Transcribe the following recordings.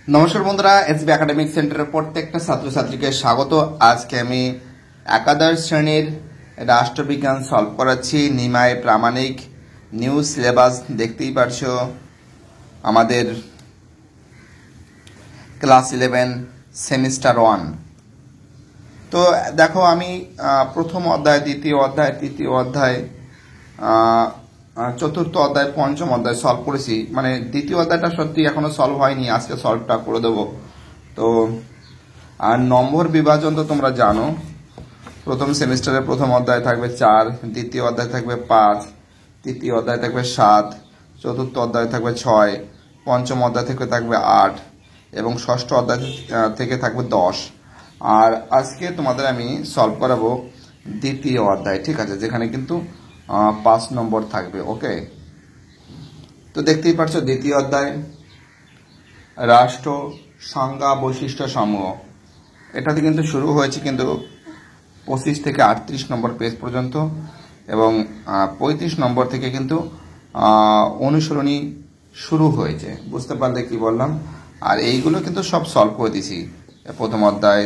নমস্কার বন্ধুরা, SB academic সেন্টারের প্রত্যেকটা ছাত্রছাত্রীকে স্বাগত। আজকে আমি একাদশ শ্রেণীর রাষ্ট্রবিজ্ঞান সলভ করাচ্ছি। নিমায় প্রামাণিক নিউ সিলেবাস দেখতেই পারছো, আমাদের ক্লাস 11 সেমিস্টার 1। তো দেখো, আমি প্রথম অধ্যায়, দ্বিতীয় অধ্যায়, তৃতীয় অধ্যায়, চতুর্থ অধ্যায়, পঞ্চম অধ্যায় সলভ করেছি। মানে দ্বিতীয় অধ্যায়টা সত্যি এখনো সলভ হয়নি, আজকে সলভটা করে দেবো। তো আর নম্বর বিভাজন তো তোমরা জানো, প্রথম সেমিস্টারের প্রথম অধ্যায় থাকবে 4, দ্বিতীয় অধ্যায় থাকবে 5, তৃতীয় অধ্যায় থাকবে 7, চতুর্থ অধ্যায় থাকবে 6, পঞ্চম অধ্যায় থেকে থাকবে 8 এবং ষষ্ঠ অধ্যায় থেকে থাকবে 10। আর আজকে তোমাদের আমি সলভ করাবো দ্বিতীয় অধ্যায়, ঠিক আছে, যেখানে কিন্তু 5 নম্বর থাকবে। ওকে, তো দেখতেই পাচ্ছ দ্বিতীয় অধ্যায় রাষ্ট্র, সংজ্ঞা, বৈশিষ্ট্য সমূহ। এটাতে কিন্তু শুরু হয়েছে কিন্তু 25 থেকে 38 নম্বর পেজ পর্যন্ত এবং 35 নম্বর থেকে কিন্তু অনুসরণী শুরু হয়েছে। বুঝতে পারলে কি বললাম? আর এইগুলো কিন্তু সব সলভ করে দিছি, প্রথম অধ্যায়,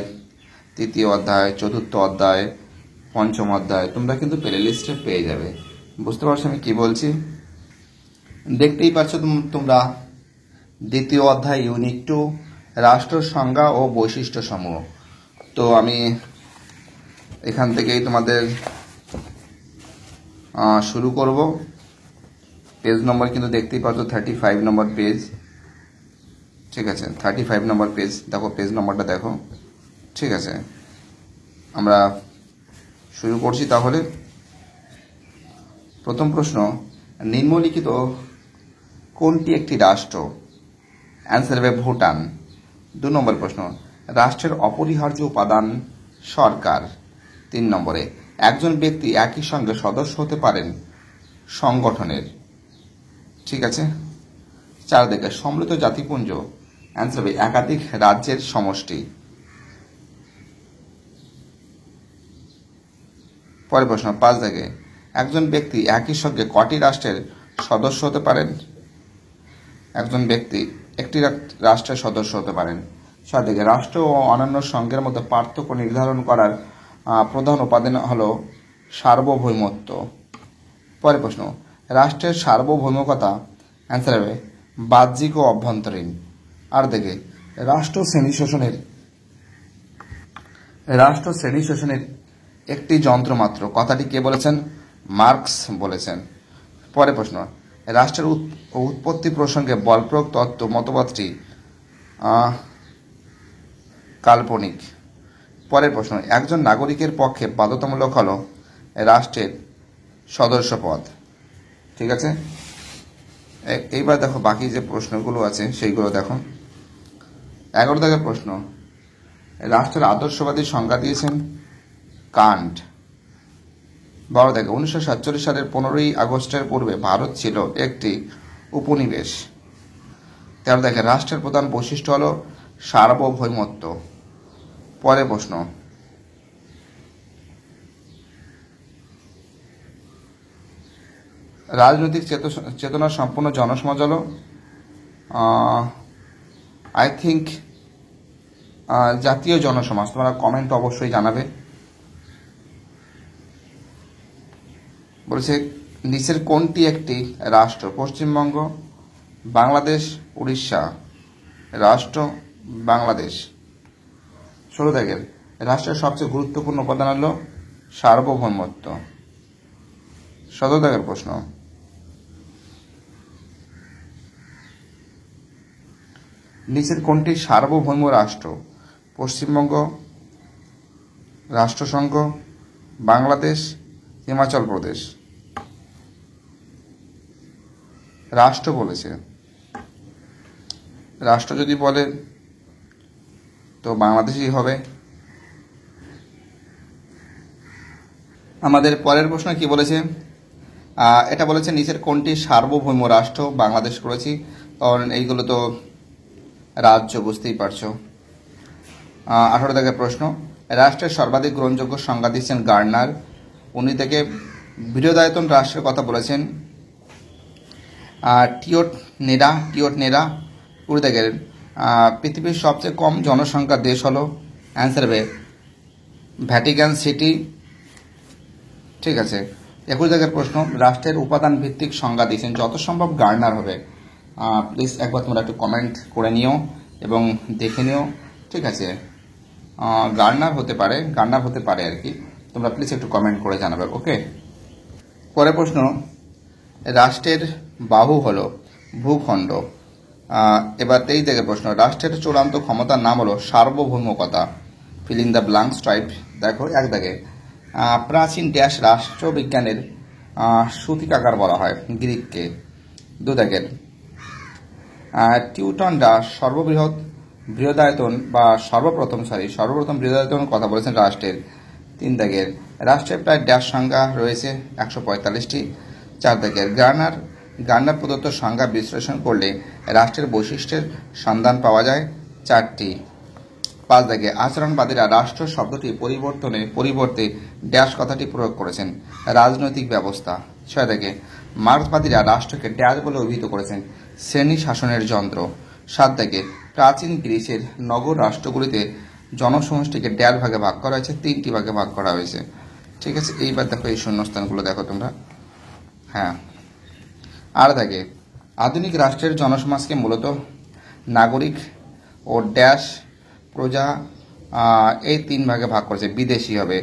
তৃতীয় অধ্যায়, চতুর্থ অধ্যায়, পঞ্চম অধ্যায় তোমরা কিন্তু প্লে লিস্টে পেয়ে যাবে। বুঝতে পারছো আমি কি বলছি? দেখতেই পাচ্ছ তোমরা দ্বিতীয় অধ্যায় ইউনিট 2 রাষ্ট্র, সংজ্ঞা ও বৈশিষ্ট্য সমূহ। তো আমি এখান থেকেই তোমাদের শুরু করব। পেজ নম্বর কিন্তু দেখতেই পাচ্ছ 35 নম্বর পেজ, ঠিক আছে, 35 নম্বর পেজ। দেখো পেজ নম্বরটা দেখো, ঠিক আছে। আমরা শুরু করছি তাহলে। প্রথম প্রশ্ন, নিম্নলিখিত কোনটি একটি রাষ্ট্র? অ্যান্সার হবে ভুটান। 2 নম্বর প্রশ্ন, রাষ্ট্রের অপরিহার্য উপাদান সরকার। 3 নম্বরে, একজন ব্যক্তি একই সঙ্গে সদস্য হতে পারেন সংগঠনের, ঠিক আছে। 4 দেখে, সম্মিলিত জাতিপুঞ্জ। অ্যান্সার হবে একাধিক রাজ্যের সমষ্টি। পরের প্রশ্ন 5 দেখে, একজন ব্যক্তি একই সঙ্গে কটি রাষ্ট্রের সদস্য হতে পারেন? একজন ব্যক্তি একটি রাষ্ট্রের সদস্য হতে পারেন। 7 দেখে, রাষ্ট্র ও অন্যান্য সংঘের মধ্যে পার্থক্য নির্ধারণ করার প্রধান উপাদান হল সার্বভৌমত্ব। পরের প্রশ্ন, রাষ্ট্রের সার্বভৌমিকতা। অ্যান্সার হবে বাহ্যিক ও অভ্যন্তরীণ। আর দেখে, রাষ্ট্র শ্রেণী শোষণের একটি যন্ত্র মাত্র, কথাটি কে বলেছেন? মার্কস বলেছেন। পরের প্রশ্ন, রাষ্ট্রের উৎপত্তি প্রসঙ্গে বলপ্রয়োগ তত্ত্ব মতবাদটি কাল্পনিক। পরের প্রশ্ন, একজন নাগরিকের পক্ষে বাধ্যতামূলক হল রাষ্ট্রের সদস্যপদ, ঠিক আছে। এইবার দেখো বাকি যে প্রশ্নগুলো আছে সেইগুলো দেখো। 11 দাগের প্রশ্ন, রাষ্ট্রের আদর্শবাদী সংজ্ঞা দিয়েছেন কান্ট। 12 দেখে, 1947 সালের 15ই আগস্টের পূর্বে ভারত ছিল একটি উপনিবেশ। 13 দেখে, রাষ্ট্রের প্রধান বৈশিষ্ট্য হল সার্বভৌমত্ব। পরের প্রশ্ন, রাজনৈতিক চেতনা সম্পন্ন জনসমাজ হল আই থিঙ্ক জাতীয় জনসমাজ। তোমরা কমেন্ট অবশ্যই জানাবে। বলেছে নিচের কোনটি একটি রাষ্ট্র? পশ্চিমবঙ্গ, বাংলাদেশ, উড়িষ্যা। রাষ্ট্র বাংলাদেশ। 16 দেখেন, রাষ্ট্রের সবচেয়ে গুরুত্বপূর্ণ উপাদান হল সার্বভৌমত্ব। 17 দেখের প্রশ্ন, নিচের কোনটি সার্বভৌম রাষ্ট্র? পশ্চিমবঙ্গ, রাষ্ট্রসংঘ, বাংলাদেশ, হিমাচল প্রদেশ। রাষ্ট্র বলেছে, রাষ্ট্র যদি বলে তো বাংলাদেশই হবে। আমাদের পরের প্রশ্ন কি বলেছে? এটা বলেছে নিচের কোনটি সার্বভৌম রাষ্ট্র? বাংলাদেশ করেছি, কারণ এইগুলো তো রাজ্য, বুঝতেই পারছো। 18 দাগের প্রশ্ন, রাষ্ট্রের সর্বাধিক গ্রহণযোগ্য সংজ্ঞা দিচ্ছেন গার্নার। 19 থেকে, বৃহদায়তন রাষ্ট্রের কথা বলেছেন টিওট নেরা। 20 থেকে, পৃথিবীর সবচেয়ে কম জনসংখ্যার দেশ হলো, অ্যান্সার হবে ভ্যাটিকান সিটি। ঠিক আছে, 21 দাগের প্রশ্ন, রাষ্ট্রের উপাদান ভিত্তিক সংজ্ঞা দিয়েছেন, যত সম্ভব গার্নার হবে। প্লিজ একবার তোমরা একটু কমেন্ট করে নিও এবং দেখে নিও। ঠিক আছে, গার্নার হতে পারে আর কি, তোমরা প্লিজ একটু কমেন্ট করে জানাবে। ওকে, পরের প্রশ্ন, রাষ্ট্রের বাহু হলো ভূখণ্ড। এবার 23 দাগের প্রশ্ন, রাষ্ট্রের চূড়ান্ত ক্ষমতার নাম হলো সার্বভৌমকতা। Fill in the blanks type. দেখো 1 দাগে, প্রাচীন ড্যাশ রাষ্ট্রবিজ্ঞানের সূতিকাগার বলা হয় গ্রিককে। 2 দাগের, টিউটন ড্যাশ বৃহদায়তন সর্বপ্রথম বৃহদায়তন কথা বলেছেন রাষ্ট্রের। 3 দাগের, রাষ্ট্রের প্রায় ড্যাশ সংজ্ঞা রয়েছে 145টি। 4 দাগের, গার্নার প্রদত্ত সংজ্ঞা বিশ্লেষণ করলে রাষ্ট্রের বৈশিষ্ট্যের সন্ধান পাওয়া যায় 4টি। 5 দাগে, আচরণবাদীরা রাষ্ট্র শব্দটি পরিবর্তে ড্যাশ কথাটি প্রয়োগ করেছেন, রাজনৈতিক ব্যবস্থা। 6 দাগে, মার্ক্সবাদীরা রাষ্ট্রকে ড্যাশ বলে অভিহিত করেছেন, শ্রেণী শাসনের যন্ত্র। 7 দাগে, প্রাচীন গ্রিসের নগর রাষ্ট্রগুলিতে জনসমষ্টিকে ড্যাশ ভাগে ভাগ করা হয়েছে, 3টি ভাগে ভাগ করা হয়েছে। ঠিক আছে, এইবার দেখো এই শূন্যস্থানগুলো দেখো তোমরা। হ্যাঁ, 8 দাগে, আধুনিক রাষ্ট্রের জনসমাজকে মূলত নাগরিক ও ড্যাশ প্রজা এই 3 ভাগে ভাগ করেছে, বিদেশি হবে।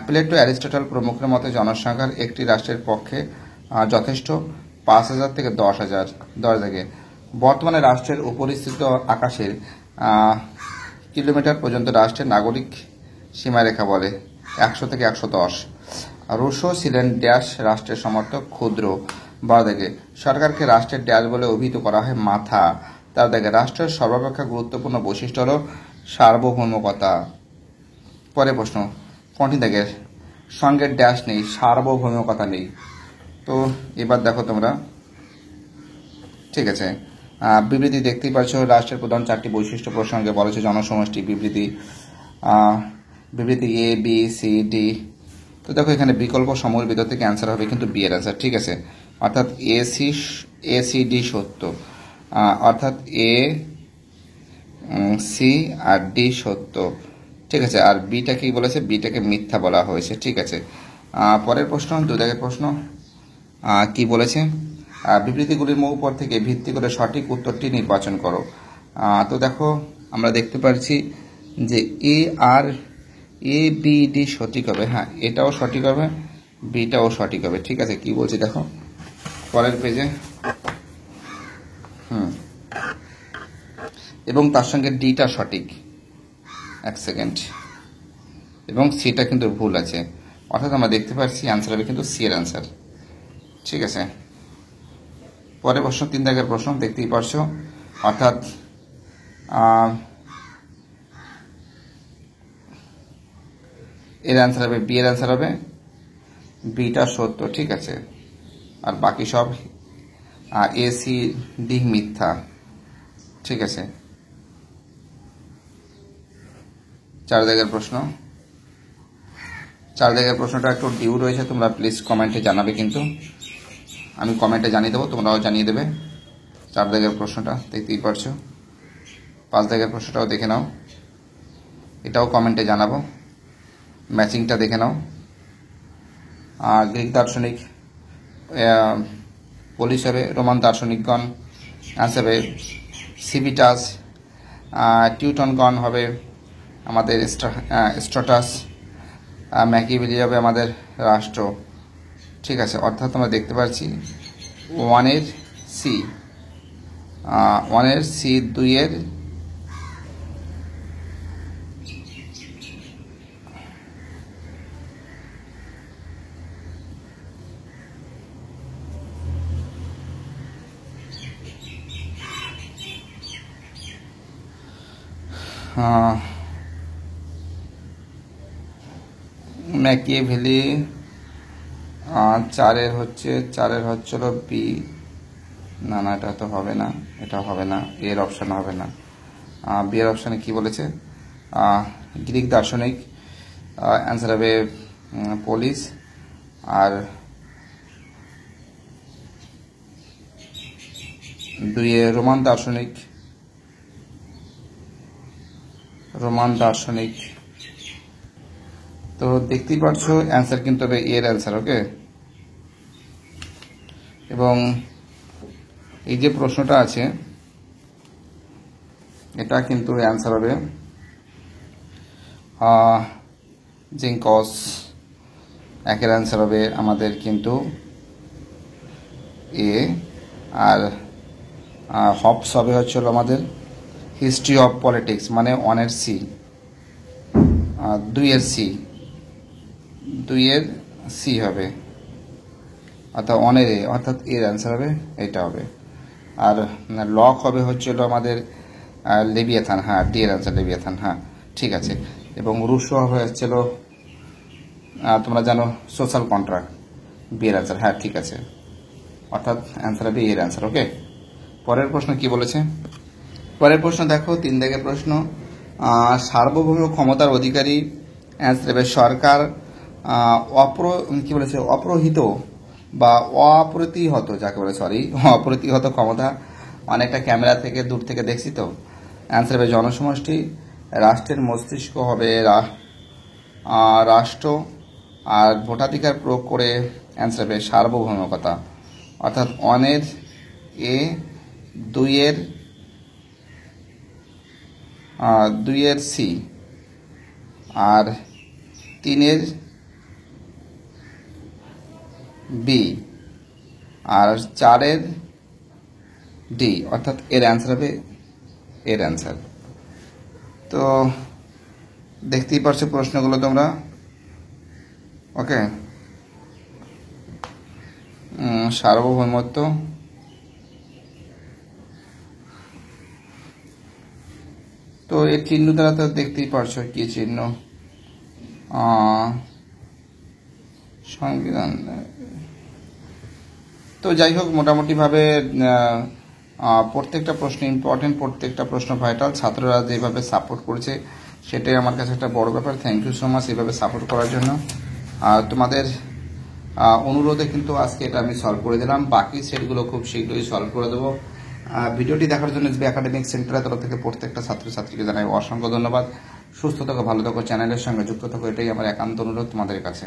প্লেটো, অ্যারিস্টটল প্রমুখের মতে জনসংখ্যার একটি রাষ্ট্রের পক্ষে যথেষ্ট 5,000 থেকে 10,000। 10 দাগে, বর্তমানে রাষ্ট্রের উপরিস্থিত আকাশের কিলোমিটার পর্যন্ত রাষ্ট্রের নাগরিক সীমারেখা বলে, 100 থেকে 110। রুশো ছিলেন ড্যাশ রাষ্ট্রের সমর্থক, ক্ষুদ্র। 12 দাগে, সরকারকে রাষ্ট্রের ড্যাশ বলে অভিহিত করা হয়, মাথা। 13 দাগে, রাষ্ট্রের সর্বাপেক্ষা গুরুত্বপূর্ণ বৈশিষ্ট্য হল সার্বভৌমকতা। পরে প্রশ্ন, 14 দাগের, সঙ্গে ড্যাশ নেই, সার্বভৌমকতা নেই। তো এবার দেখো তোমরা। ঠিক আছে, বিবৃতি দেখতেই পাচ্ছ, রাষ্ট্রের প্রধান 4টি বৈশিষ্ট্য প্রসঙ্গে বলেছে জনসমষ্টি। বিবৃতি এ বি সি ডি। তো দেখো এখানে বিকল্প সমূহের ভিতর থেকে অ্যান্সার হবে কিন্তু বি এর অ্যান্সার। ঠিক আছে, অর্থাৎ এ সি ডি সত্য, অর্থাৎ এ সি আর ডি সত্য। ঠিক আছে, আর বিটা কি বলেছে, বিটাকে মিথ্যা বলা হয়েছে। ঠিক আছে, পরের প্রশ্ন, 2 দাগের প্রশ্ন, কি বলেছে, বিবৃতিগুলির উপর থেকে ভিত্তি করে সঠিক উত্তরটি নির্বাচন করো। তো দেখো আমরা দেখতে পাচ্ছি যে এ বি ডি সঠিক হবে। হ্যাঁ, এটাও সঠিক হবে, বিটাও সঠিক হবে। ঠিক আছে, কি বলছি দেখো পরের পেজে। এবং তার সঙ্গে ডিটা সঠিক, 1 সেকেন্ড, এবং সিটা কিন্তু ভুল আছে, অর্থাৎ আমরা দেখতে পাচ্ছি অ্যান্সার হবে কিন্তু সি এর অ্যান্সার। ঠিক আছে, পরের প্রশ্ন 3 দাগের প্রশ্ন দেখতেই পারছো, অর্থাৎ এর অ্যান্সার হবে বি এর অ্যান্সার হবে, বিটা সত্য। ঠিক আছে, আর বাকি সব এ সি ডি মিথ্যা। ঠিক আছে, 4 দাগের প্রশ্ন। 4 দাগের প্রশ্নটা একটু ডিউ রয়েছে, তোমরা প্লিজ কমেন্টে জানাবে, কিন্তু আমি কমেন্টে জানিয়ে দেবো, তোমরাও জানিয়ে দেবে। 4 দাগের প্রশ্নটা দেখতেই পারছো। 5 দাগের প্রশ্নটাও দেখে নাও, এটাও কমেন্টে জানাবো, ম্যাচিংটা দেখে নাও। গ্রিক দার্শনিক পোলিশ হবে, রোমান দার্শনিকগণ অ্যান্সার হবে সিভিটাস। টিউটনগণ হবে আমাদের স্ট্র্যাটাস। ম্যাকিয়াভেলি হবে আমাদের রাষ্ট্র। ঠিক আছে, অর্থাৎ আমরা দেখতে পাচ্ছি 1 এর সি 2 এর ম্যাকিয়াভেলি। 4 হচ্ছিল বি। না, এটা তো হবে না, এটা হবে না, এর অপশন হবে না। বি এর অপশানে কি বলেছে, গ্রিক দার্শনিক, অ্যান্সার হবে পোলিশ। আর 2 রোমান দার্শনিক, রোমান দার্শনিক। তো দেখতেই পাচ্ছ অ্যান্সার কিন্তু হবে এর অ্যান্সার। ওকে, এবং এই যে প্রশ্নটা আছে এটা কিন্তু অ্যান্সার হবে জিঙ্কস। একের অ্যান্সার হবে আমাদের কিন্তু এ, আর হবস হবে হচ্ছিল আমাদের হিস্ট্রি অফ পলিটিক্স, মানে 1 এর সি, 2 এর সি, 2 এর সি হবে, অর্থাৎ 1 এর এ, অর্থাৎ এর অ্যান্সার হবে এটা হবে। আর লক হবে হচ্ছিল আমাদের লেভিয়াথান। হ্যাঁ, ডি এর অ্যান্সার লেভিয়াথান। হ্যাঁ, ঠিক আছে। এবং রুশো হবে হচ্ছিল তোমরা জানো সোশ্যাল কন্ট্রাক্ট, বি এর অ্যান্সার। হ্যাঁ, ঠিক আছে, অর্থাৎ অ্যান্সার হবে এর অ্যান্সার। ওকে, পরের প্রশ্ন কি বলেছে? পরের প্রশ্ন দেখো, 3 দাগের প্রশ্ন। সার্বভৌম ক্ষমতার অধিকারী অ্যান্সার হবে সরকার কি বলেছে, অপ্রহিত বা অপ্রতিহত, যাকে বলে অপ্রতিহত ক্ষমতা। অনেকটা ক্যামেরা থেকে দূর থেকে দেখছি তো। অ্যান্সার হবে জনসমষ্টি। রাষ্ট্রের মস্তিষ্ক হবে রাষ্ট্র। আর ভোটাধিকার প্রয়োগ করে অ্যান্সার হবে সার্বভৌমিকতা, অর্থাৎ 1 এর এ, 2 এর সি, আর 3 এর বি, আর 4 এর ডি, অর্থাৎ এর অ্যান্সার হবে এর অ্যান্সার। তো দেখতেই পারছো প্রশ্নগুলো তোমরা। ওকে, সার্বভৌমত্ব, তো এর চিহ্ন দ্বারা তো দেখতেই পারছো কি চিহ্ন, সংবিধান। তো যাই হোক, মোটামুটিভাবে প্রত্যেকটা প্রশ্ন ইম্পর্টেন্ট, প্রত্যেকটা প্রশ্ন ভাইটাল। ছাত্ররা যেভাবে সাপোর্ট করেছে সেটাই আমার কাছে একটা বড় ব্যাপার। থ্যাংক ইউ সো মাচ এইভাবে সাপোর্ট করার জন্য। আর তোমাদের অনুরোধে কিন্তু আজকে এটা আমি সলভ করে দিলাম। বাকি সেটগুলো খুব শীঘ্রই সলভ করে দেবো। ভিডিওটি দেখার জন্য এসবি একাডেমিক সেন্টারের তরফ থেকে প্রত্যেকটা ছাত্রছাত্রীকে জানাই অসংখ্য ধন্যবাদ। সুস্থ থাকো, ভালো থাকো, চ্যানেলের সঙ্গে যুক্ত থাকো, এটাই আমার একান্ত অনুরোধ তোমাদের কাছে।